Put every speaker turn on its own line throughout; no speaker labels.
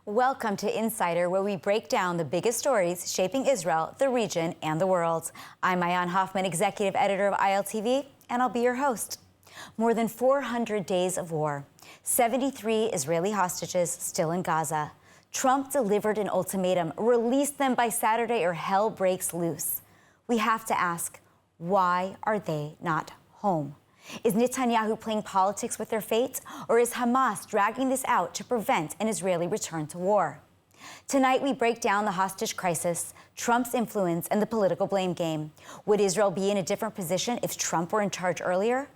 Welcome to Insider, where we break down the biggest stories shaping Israel, the region, and the world. I'm Maayan Hoffman, executive editor of ILTV, and I'll be your host. More than 400 days of war, 73 Israeli hostages still in Gaza. Trump delivered an ultimatum: release them by Saturday or hell breaks loose. We have to ask, why are they not home? Is Netanyahu playing politics with their fate, or is Hamas dragging this out to prevent an Israeli return to war? Tonight, we break down the hostage crisis, Trump's influence, and the political blame game. Would Israel be in a different position if Trump were in charge earlier?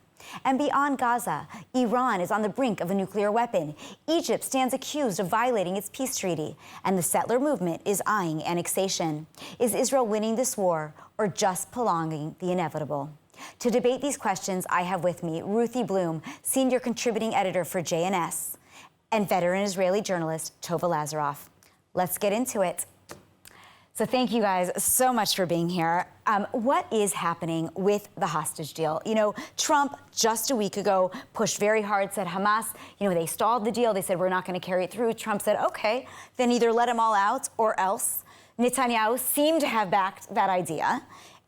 And beyond Gaza, Iran is on the brink of a nuclear weapon. Egypt stands accused of violating its peace treaty, and the settler movement is eyeing annexation. Is Israel winning this war, or just prolonging the inevitable? To debate these questions, I have with me Ruthie Blum, senior contributing editor for JNS, and veteran Israeli journalist Tovah Lazaroff. Let's get into it. So thank you guys so much for being here. What is happening with the hostage deal? You know, Trump just a week ago pushed very hard, said Hamas, they stalled the deal. They said, we're not going to carry it through. Trump said, okay, then either let them all out or else. Netanyahu seemed to have backed that idea.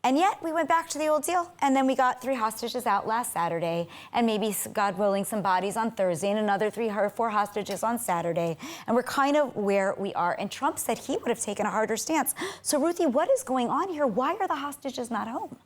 And yet we went back to the old deal, and then we got 3 hostages out last Saturday, and maybe, God willing, some bodies on Thursday, and another 3 or 4 hostages on Saturday. And we're kind of where we are. And Trump said he would have taken a harder stance. So, Ruthie, what is going on here? Why are the hostages not home?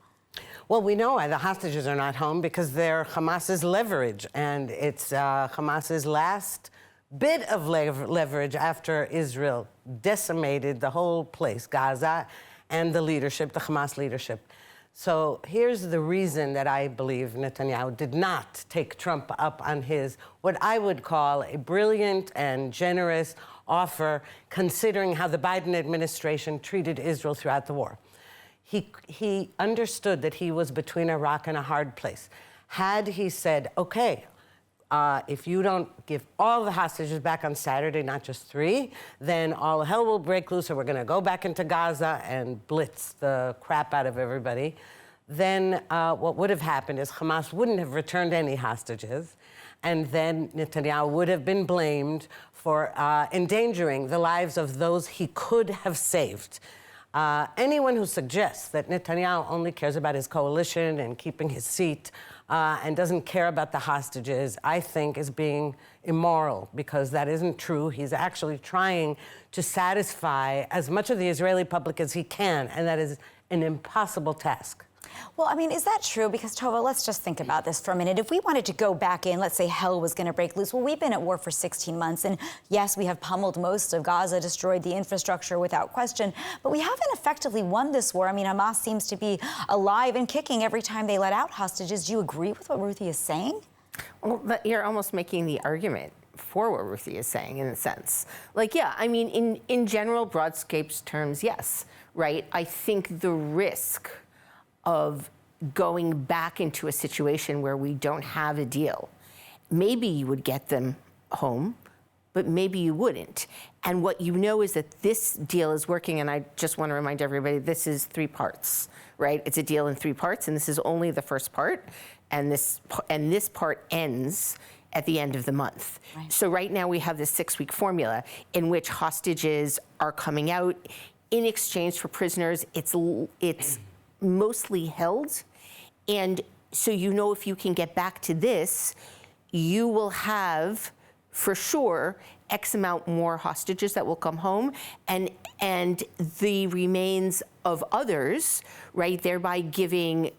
Well, we know why the hostages are not home, because they're Hamas's leverage, and it's Hamas's last bit of leverage after Israel decimated the whole place, Gaza, and the leadership, the Hamas leadership. So here's the reason that I believe Netanyahu did not take Trump up on his, what I would call a brilliant and generous offer, considering how the Biden administration treated Israel throughout the war. He understood that he was between a rock and a hard place. Had he said, okay, if you don't give all the hostages back on Saturday, not just 3, then all hell will break loose, and we're going to go back into Gaza and blitz the crap out of everybody. Then what would have happened is Hamas wouldn't have returned any hostages, and then Netanyahu would have been blamed for endangering the lives of those he could have saved. Anyone who suggests that Netanyahu only cares about his coalition and keeping his seat and doesn't care about the hostages, I think is being immoral, because that isn't true. He's actually trying to satisfy as much of the Israeli public as he can, and that is an impossible task.
Well, I mean, is that true? Because, Tovah, let's just think about this for a minute. If we wanted to go back in, let's say hell was going to break loose. Well, we've been at war for 16 months. And yes, we have pummeled most of Gaza, destroyed the infrastructure without question. But we haven't effectively won this war. I mean, Hamas seems to be alive and kicking every time they let out hostages. Do you agree with what Ruthie is saying?
Well, but you're almost making the argument for what Ruthie is saying, in a sense. Like, yeah, I mean, in general, broad scopes terms, yes, right? I think the risk of going back into a situation where we don't have a deal, maybe you would get them home, but maybe you wouldn't. And what you know is that this deal is working, and I just want to remind everybody, this is 3 parts, right? It's a deal in 3 parts, and this is only the first part, and this part ends at the end of the month. Right. So right now we have this 6-week formula in which hostages are coming out in exchange for prisoners. It's mostly held, and so if you can get back to this, you will have for sure X amount more hostages that will come home, and the remains of others, right, thereby giving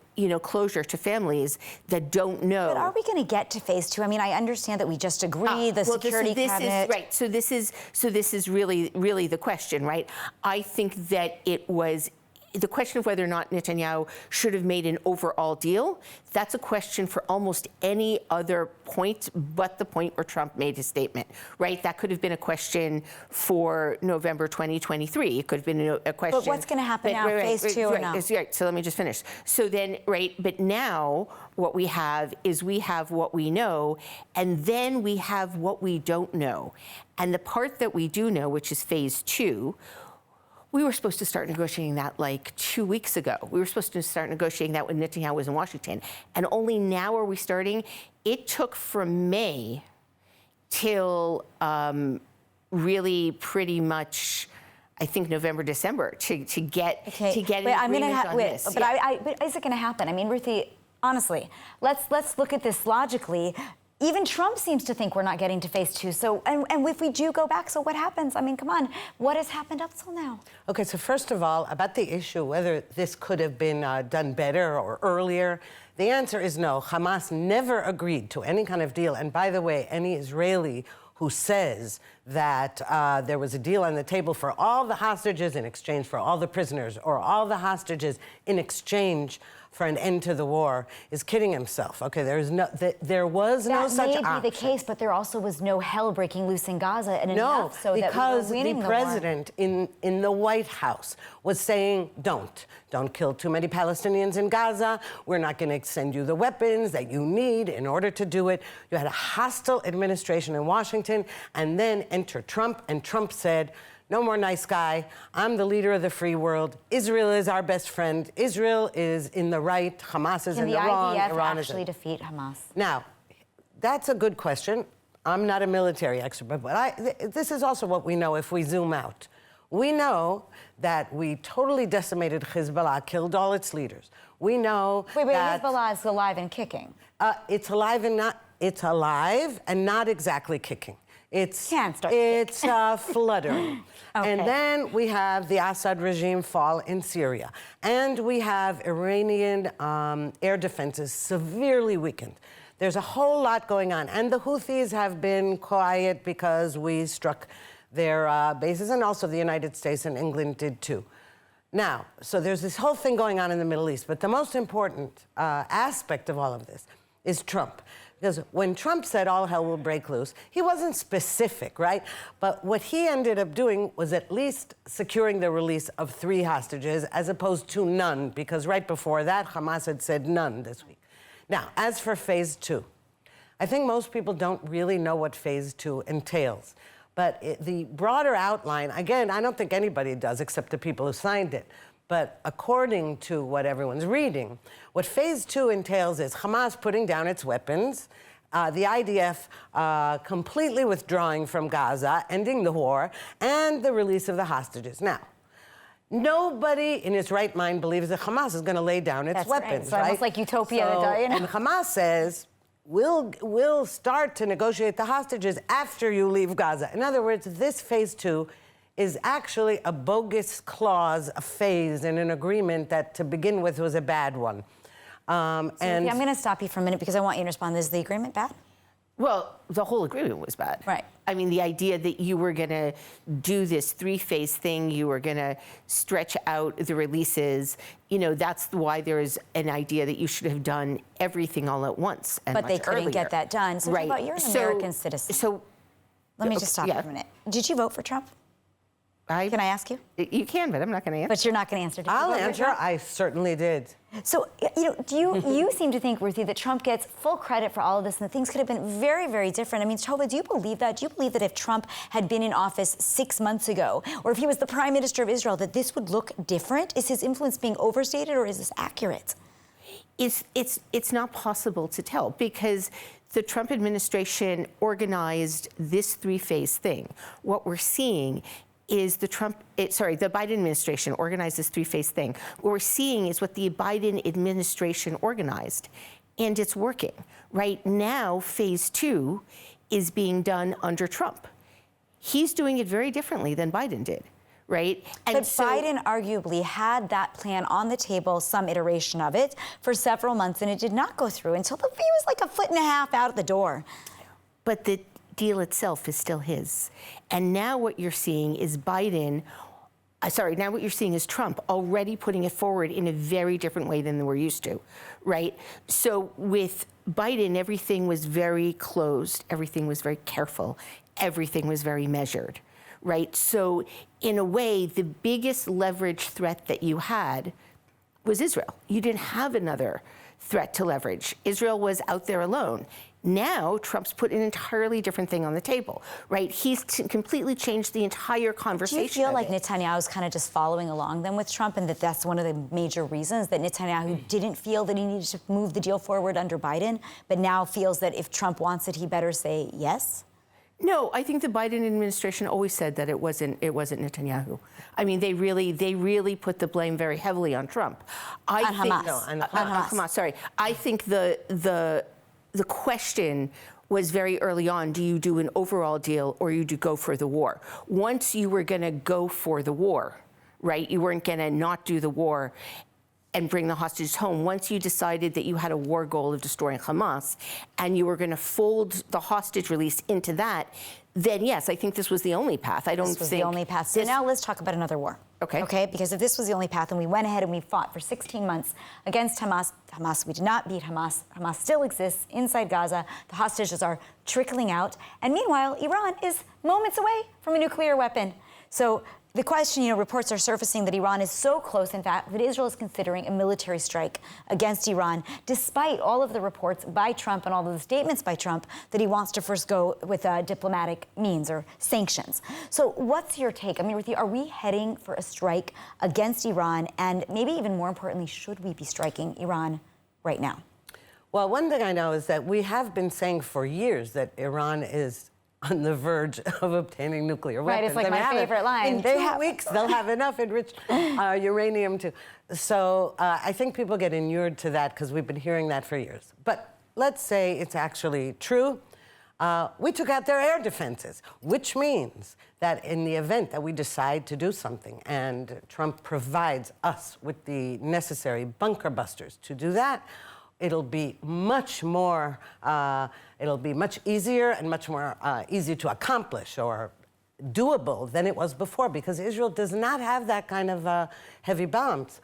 closure to families that don't know.
But are we going to get to phase 2? I mean, I understand that we just agreed, the security cabinet.
Right. So this is really the question, right? I think that it was the question of whether or not Netanyahu should have made an overall deal. That's a question for almost any other point but the point where Trump made his statement, right? That could have been a question for November 2023. It could have been a question.
But what's going to happen now, phase 2 or no?
Right, so let me just finish. So then, right, but now what we have is we have what we know, and then we have what we don't know. And the part that we do know, which is phase 2, we were supposed to start negotiating that like 2 weeks ago. We were supposed to start negotiating that when Netanyahu was in Washington. And only now are we starting. It took from May till really pretty much, I think, November, December to get an agreement on this.
But is it going to happen? I mean, Ruthie, honestly, let's look at this logically. Even Trump seems to think we're not getting to phase 2. So, and if we do go back, so what happens? I mean, come on, what has happened up till now?
Okay, so first of all, about the issue whether this could have been done better or earlier, the answer is no. Hamas never agreed to any kind of deal. And by the way, any Israeli who says that there was a deal on the table for all the hostages in exchange for all the prisoners, or all the hostages in exchange for an end to the war, is kidding himself. Okay, there was no such option.
That may be the case, but there also was no hell breaking loose in Gaza, and enough so that we were winning the war.
Because the president in the White House was saying, don't kill too many Palestinians in Gaza. We're not going to send you the weapons that you need in order to do it. You had a hostile administration in Washington, and then enter Trump, and Trump said, no more nice guy. I'm the leader of the free world. Israel is our best friend. Israel is in the right. Hamas is in the wrong.
Can the
Iran
IDF actually defeat Hamas?
Now, that's a good question. I'm not a military expert, but this is also what we know if we zoom out. We know that we totally decimated Hezbollah, killed all its leaders. We know that
Hezbollah is alive and kicking.
It's alive and not exactly kicking. It's fluttering. Okay. And then we have the Assad regime fall in Syria. And we have Iranian air defenses severely weakened. There's a whole lot going on. And the Houthis have been quiet because we struck their bases, and also the United States and England did too. Now, so there's this whole thing going on in the Middle East. But the most important aspect of all of this is Trump. Because when Trump said all hell will break loose, he wasn't specific, right? But what he ended up doing was at least securing the release of 3 hostages as opposed to none, because right before that, Hamas had said none this week. Now, as for phase 2, I think most people don't really know what phase 2 entails. But the broader outline, again, I don't think anybody does except the people who signed it. But according to what everyone's reading, what phase 2 entails is Hamas putting down its weapons, the IDF completely withdrawing from Gaza, ending the war, and the release of the hostages. Now, nobody in his right mind believes that Hamas is going to lay down its weapons.
Right. So almost like utopia.
And Hamas says, we'll start to negotiate the hostages after you leave Gaza. In other words, this phase 2 is actually a bogus clause, a phase in an agreement that to begin with was a bad one.
And I'm going to stop you for a minute because I want you to respond. Is the agreement bad?
Well, the whole agreement was bad.
Right.
I mean, the idea that you were going to do this 3-phase thing, you were going to stretch out the releases, that's why there is an idea that you should have done everything all at once and
But they couldn't
earlier.
get that done. So
right.
You're an American citizen.
So
let me just stop you for a minute. Did you vote for Trump? Can I ask you?
You can, but I'm not going to answer.
But you're not going to answer.
I'll answer. I certainly did.
So, do you seem to think, Ruthie, that Trump gets full credit for all of this and that things could have been very, very different? I mean, Tovah, do you believe that? Do you believe that if Trump had been in office 6 months ago, or if he was the prime minister of Israel, that this would look different? Is his influence being overstated, or is this accurate?
It's not possible to tell because the Trump administration organized this 3-phase thing. What we're seeing is the Biden administration organized this 3-phase thing. What we're seeing is what the Biden administration organized, and it's working. Right now, phase 2 is being done under Trump. He's doing it very differently than Biden did, right?
And but Biden arguably had that plan on the table, some iteration of it, for several months, and it did not go through until he was like a foot and a half out the door.
But the deal itself is still his. And now what you're seeing is now what you're seeing is Trump already putting it forward in a very different way than we're used to, right? So with Biden, everything was very closed, everything was very careful, everything was very measured, right? So in a way, the biggest leverage threat that you had was Israel. You didn't have another threat to leverage. Israel was out there alone. Now, Trump's put an entirely different thing on the table, right? He's completely changed the entire conversation.
Do you feel like Netanyahu's kind of just following along then with Trump, and that's one of the major reasons that Netanyahu didn't feel that he needed to move the deal forward under Biden, but now feels that if Trump wants it, he better say yes?
No, I think the Biden administration always said that it wasn't Netanyahu. I mean, they really put the blame very heavily on Trump.
On Hamas.
No, on
Hamas. Sorry, I think the question was very early on: do you do an overall deal or you do go for the war? Once you were going to go for the war, right? You weren't going to not do the war and bring the hostages home. Once you decided that you had a war goal of destroying Hamas and you were going to fold the hostage release into that, then yes, I think this was the only path. I don't think
this was the only path. So now let's talk about another war.
Okay.
Okay, because if this was the only path and we went ahead and we fought for 16 months against Hamas, we did not beat Hamas. Hamas still exists inside Gaza. The hostages are trickling out. And meanwhile, Iran is moments away from a nuclear weapon. So the question, reports are surfacing that Iran is so close, in fact, that Israel is considering a military strike against Iran, despite all of the reports by Trump and all of the statements by Trump that he wants to first go with diplomatic means or sanctions. So what's your take? I mean, Ruthie, are we heading for a strike against Iran? And maybe even more importantly, should we be striking Iran right now?
Well, one thing I know is that we have been saying for years that Iran is on the verge of obtaining nuclear weapons.
Right, it's like my favorite line.
In 2 weeks, they'll have enough enriched uranium to. So I think people get inured to that because we've been hearing that for years. But let's say it's actually true. We took out their air defenses, which means that in the event that we decide to do something and Trump provides us with the necessary bunker busters to do that, it'll be much more, it'll be much easier and much more easy to accomplish or doable than it was before, because Israel does not have that kind of heavy bombs.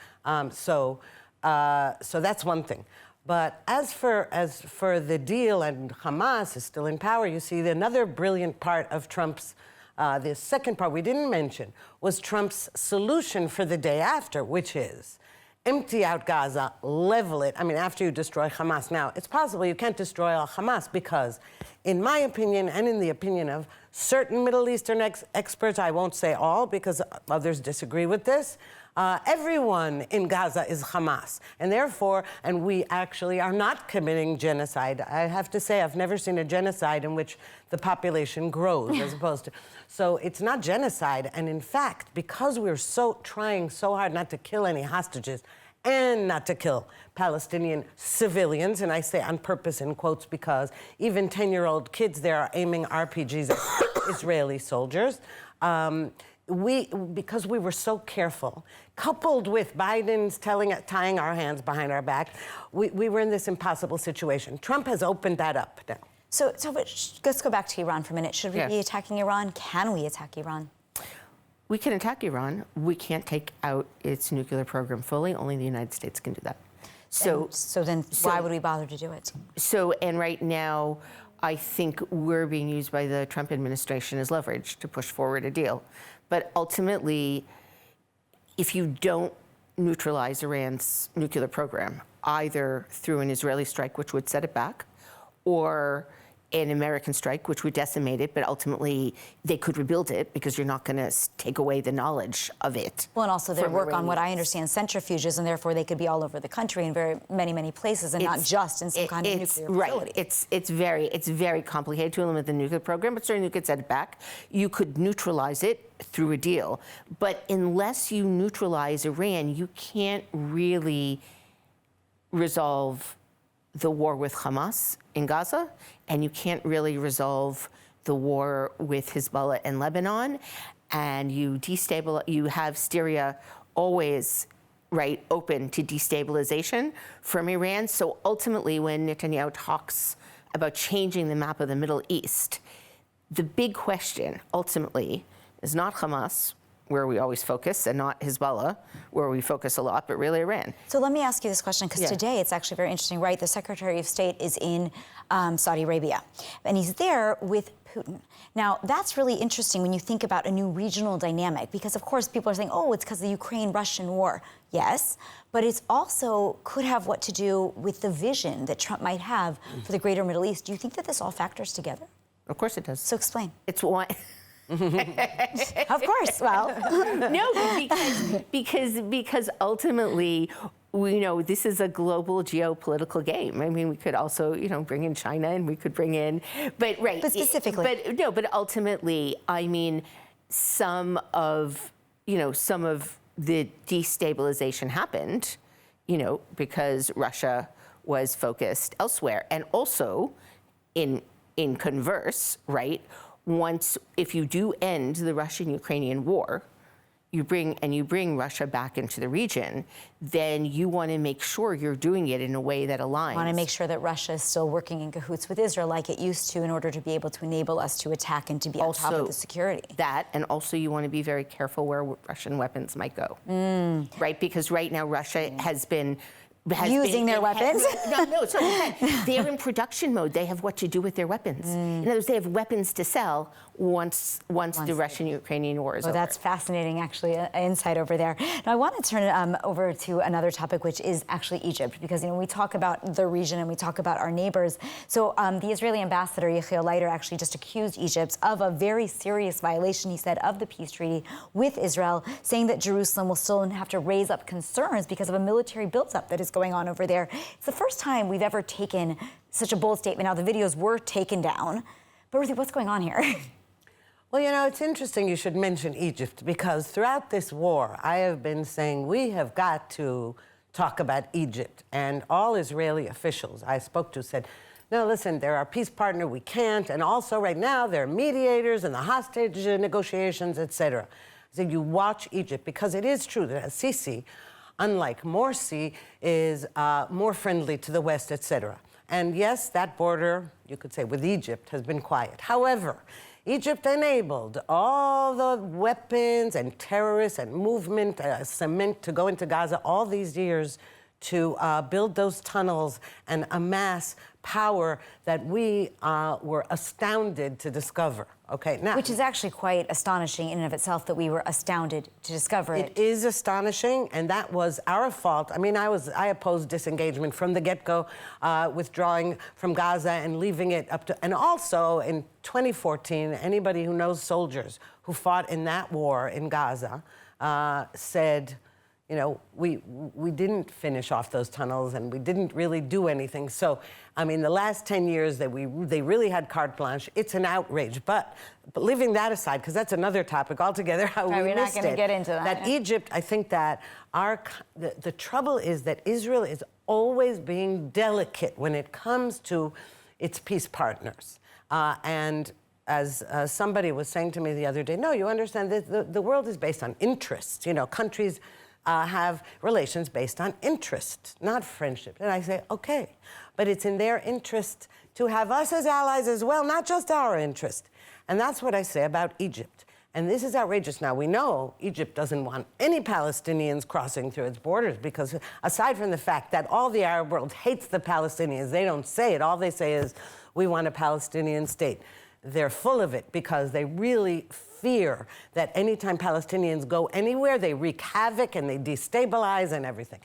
So that's one thing. But as for the deal, and Hamas is still in power, you see another brilliant part of Trump's, the second part we didn't mention, was Trump's solution for the day after, which is empty out Gaza, level it. I mean, after you destroy Hamas. Now, it's possible you can't destroy all Hamas because, in my opinion, and in the opinion of certain Middle Eastern experts, I won't say all because others disagree with this, everyone in Gaza is Hamas. And therefore, and we actually are not committing genocide. I have to say, I've never seen a genocide in which the population grows as opposed to. So it's not genocide. And in fact, because we're trying so hard not to kill any hostages and not to kill Palestinian civilians, and I say on purpose in quotes because even 10-year-old kids there are aiming RPGs at Israeli soldiers. Because we were so careful, coupled with Biden's tying our hands behind our back, we were in this impossible situation. Trump has opened that up now.
So let's go back to Iran for a minute. Should we be attacking Iran? Can we attack Iran?
We can attack Iran. We can't take out its nuclear program fully. Only the United States can do that. So
then why would we bother to do it?
And right now, I think we're being used by the Trump administration as leverage to push forward a deal. But ultimately, if you don't neutralize Iran's nuclear program, either through an Israeli strike, which would set it back, or an American strike, which would decimate it, but ultimately they could rebuild it because you're not going to take away the knowledge of it.
Well, and also they work on what I understand centrifuges, and therefore they could be all over the country in very many places, and not just in some kind of nuclear facility.
Right. It's very complicated to limit the nuclear program, but certainly you could set it back. You could neutralize it through a deal, but unless you neutralize Iran, you can't really resolve the war with Hamas in Gaza, and you can't really resolve the war with Hezbollah in Lebanon, and you have Syria always open to destabilization from Iran. So ultimately, when Netanyahu talks about changing the map of the Middle East, the big question ultimately is not Hamas, where we always focus, and not Hezbollah, where we focus a lot, but really Iran.
So let me ask you this question, because today it's actually very interesting, right? The Secretary of State is in Saudi Arabia, and he's there with Putin. Now, that's really interesting when you think about a new regional dynamic, because of course people are saying, oh, it's because of the Ukraine-Russian war. Yes, but it's also could have what to do with the vision that Trump might have for the greater Middle East. Do you think that this all factors together?
Of course it does.
So explain.
It's why.
Of course. Well,
no, because ultimately we know this is a global geopolitical game. I mean, we could also, bring in China, and we could bring in, but
specifically.
But ultimately, I mean, some of the destabilization happened, because Russia was focused elsewhere, and also, in converse, right? If you do end the Russian-Ukrainian war, you bring Russia back into the region, then you want to make sure you're doing it in a way that aligns.
Want to make sure that Russia is still working in cahoots with Israel like it used to in order to be able to enable us to attack and to be on top of the security.
That, and also you want to be very careful where Russian weapons might go, right? Because right now Russia has been
using their weapons?
No, sorry. They're in production mode. They have what to do with their weapons. In other words, they have weapons to sell once the Russian-Ukrainian war is over.
That's fascinating, actually, insight over there. Now, I want to turn over to another topic, which is actually Egypt, because we talk about the region and we talk about our neighbors. So the Israeli ambassador, Yechiel Leiter, actually just accused Egypt of a very serious violation, he said, of the peace treaty with Israel, saying that Jerusalem will still have to raise up concerns because of a military buildup that is going on over there. It's the first time we've ever taken such a bold statement. Now, the videos were taken down. But Ruthie, what's going on here?
Well, it's interesting you should mention Egypt, because throughout this war, I have been saying we have got to talk about Egypt. And all Israeli officials I spoke to said, no, listen, they're our peace partner, we can't. And also right now, they're mediators in the hostage negotiations, etc. I said, you watch Egypt, because it is true that Sisi, unlike Morsi, is more friendly to the West, etc. And yes, that border, you could say, with Egypt has been quiet. However, Egypt enabled all the weapons and terrorists and movement, cement to go into Gaza all these years to build those tunnels and amass power that we were astounded to discover. Okay, now,
which is actually quite astonishing in and of itself that we were astounded to discover it.
It is astonishing, and that was our fault. I mean, I opposed disengagement from the get-go, withdrawing from Gaza and leaving it up to, and also in 2014, anybody who knows soldiers who fought in that war in Gaza said, we didn't finish off those tunnels and we didn't really do anything. So, I mean, the last 10 years that they really had carte blanche. It's an outrage. But leaving that aside, because that's another topic altogether, how we missed it.
We're not going to get into that.
That Egypt, I think that the trouble is that Israel is always being delicate when it comes to its peace partners. And as somebody was saying to me the other day, no, you understand, the world is based on interests. Countries have relations based on interest, not friendship. And I say, okay, but it's in their interest to have us as allies as well, not just our interest. And that's what I say about Egypt. And this is outrageous. Now, we know Egypt doesn't want any Palestinians crossing through its borders, because aside from the fact that all the Arab world hates the Palestinians, they don't say it. All they say is, we want a Palestinian state. They're full of it because they really fear that anytime Palestinians go anywhere, they wreak havoc and they destabilize and everything.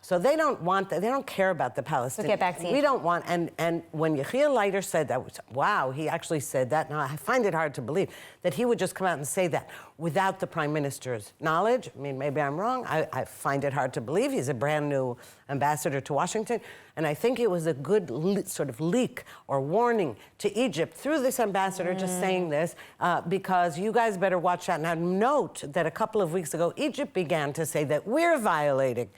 So they don't care about the Palestinians.
So get back to Egypt.
We don't want, and when Yechiel Leiter said that, wow, he actually said that. Now, I find it hard to believe that he would just come out and say that without the Prime Minister's knowledge. I mean, maybe I'm wrong. I find it hard to believe. He's a brand new ambassador to Washington. And I think it was a good sort of leak or warning to Egypt through this ambassador just saying this, because you guys better watch out. Now, note that a couple of weeks ago, Egypt began to say that we're violating.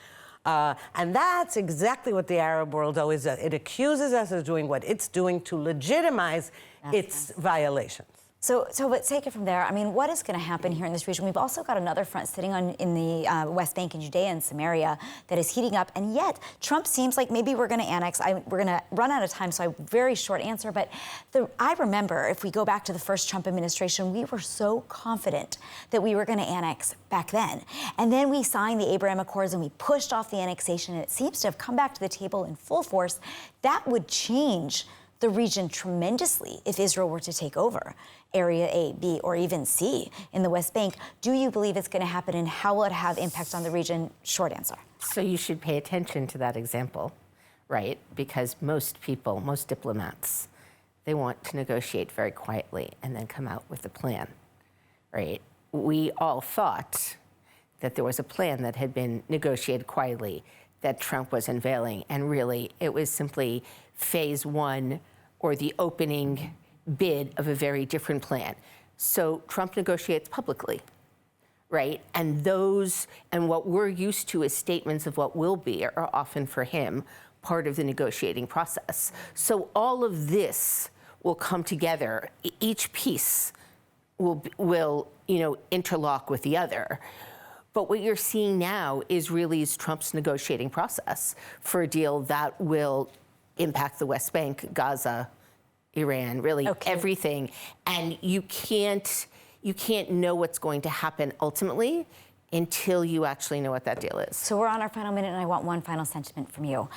And that's exactly what the Arab world always does. It accuses us of doing what it's doing to legitimize its violations.
So, but take it from there. I mean, what is going to happen here in this region? We've also got another front sitting in the West Bank and Judea and Samaria that is heating up. And yet, Trump seems like maybe we're going to annex. We're going to run out of time, so a very short answer. But I remember, if we go back to the first Trump administration, we were so confident that we were going to annex back then. And then we signed the Abraham Accords and we pushed off the annexation. And it seems to have come back to the table in full force. That would change the region tremendously if Israel were to take over Area A, B, or even C in the West Bank. Do you believe it's going to happen, and how will it have impact on the region? Short answer.
So you should pay attention to that example, right? Because most people, most diplomats, they want to negotiate very quietly and then come out with a plan, right? We all thought that there was a plan that had been negotiated quietly that Trump was unveiling. And really, it was simply phase one, or the opening bid of a very different plan. So Trump negotiates publicly, right? And what we're used to as statements of what will be are often for him part of the negotiating process. So all of this will come together. Each piece will interlock with the other. But what you're seeing now is Trump's negotiating process for a deal that will impact the West Bank, Gaza, Iran, really everything. And you can't know what's going to happen ultimately until you actually know what that deal is.
So we're on our final minute, and I want one final sentiment from you.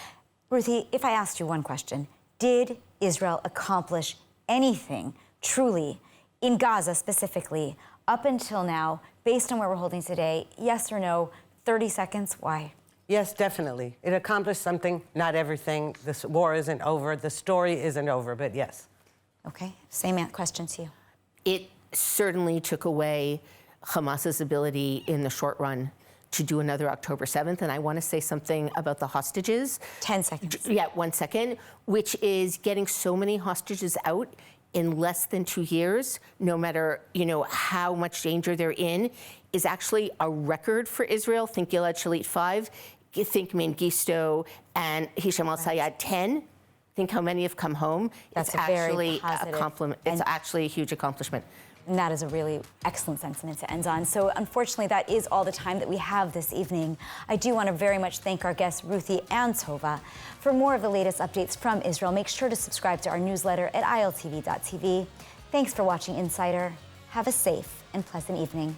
Ruthie, if I asked you one question, did Israel accomplish anything truly in Gaza specifically up until now, based on where we're holding today? Yes or no? 30 seconds. Why?
Yes, definitely. It accomplished something, not everything. This war isn't over. The story isn't over, but yes.
Okay, same question to you.
It certainly took away Hamas's ability in the short run to do another October 7th. And I want to say something about the hostages.
10 seconds.
Yeah, 1 second, which is getting so many hostages out in less than 2 years, no matter how much danger they're in, is actually a record for Israel. Think Gilad Shalit 5, think Mengistu and Hisham al-Sayed 10. Think how many have come home.
That's
it's
actually
a compliment. It's actually a huge accomplishment.
And that is a really excellent sentiment to end on. So unfortunately, that is all the time that we have this evening. I do want to very much thank our guests, Ruthie and Tovah. For more of the latest updates from Israel, make sure to subscribe to our newsletter at iltv.tv. Thanks for watching Insider. Have a safe and pleasant evening.